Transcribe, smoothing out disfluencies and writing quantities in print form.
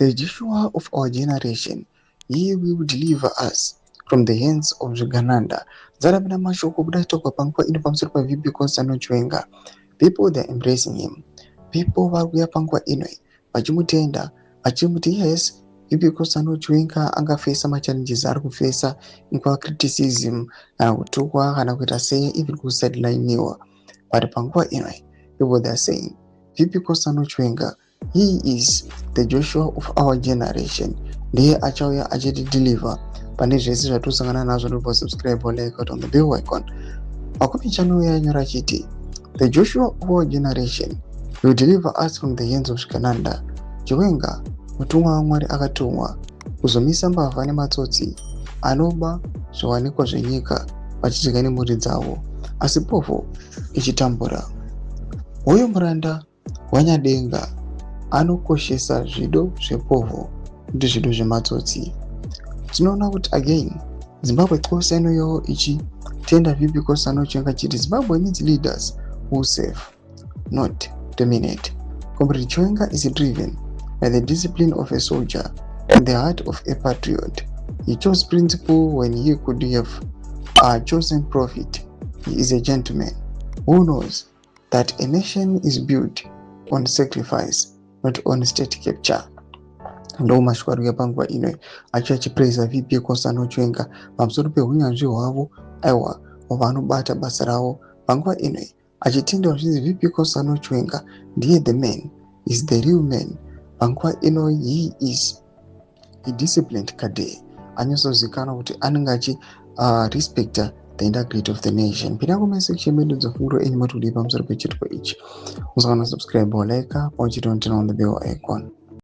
The Joshua of our generation, he will deliver us from the hands of Zvigananda. Zarabina mashoko kudatoka pangwa ino pamusoro paVP Constant Chiwenga. People, they're embracing him. People vakuya pangwa ino vachimutenda vachimuti yes, VP Constant Chiwenga angafesa machallenges ari kufesa inkwava criticism kana kutukwa kana kuita sei even kusidelineiwa. But panguva ino people, they're saying VP Constant Chiwenga, he is the Joshua of our generation. Ndiye achauya achitideliver pane zvese zvatirusangana nazvo. Ndipo subscribe, like on the bell icon. Akupi channel yanyora chiti the Joshua of our generation will deliver us from the hands of Zvigananda. Chiwenga mutumwa waMwari akatumwa kuzomisa mbavha nematsotsi anoba zviwanikwa zvenyika vachidya nemhuri dzavo, asi pofu ichitambura. Uyu muranda wanyadenga anokoshesa zvido zvepofu kuti zvido zvematsotsi. Tinoona kuti again Zimbabwe Xhosa inoyo ichitenda VP Constant Chiwenga chiti Zimbabwe needs leaders who serve, not dominate. Comrade Chiwenga is driven by the discipline of a soldier and the heart of a patriot. He chose principle when he could have chosen profit. He is a gentleman who knows that a nation is built on sacrifice, not on state capture. Ndo mashwaruya panguva ino achipraisa VP Constant Chiwenga pamusoro peunyanzvi hwavo aiwa hwavanobata basa ravo. Panguva ino achitendwa zvinzi VP Constant Chiwenga ndiye the man, is the real man. Panguva ino he is a disciplined cadre anyasozikanwa kuti anenge achi respecta the integrity of the nation. Pinda comment section medu dzofunguro enyu matuli pamusoro pechitwa ichi. Musakana subscribe or like pamwe chete on the bell icon.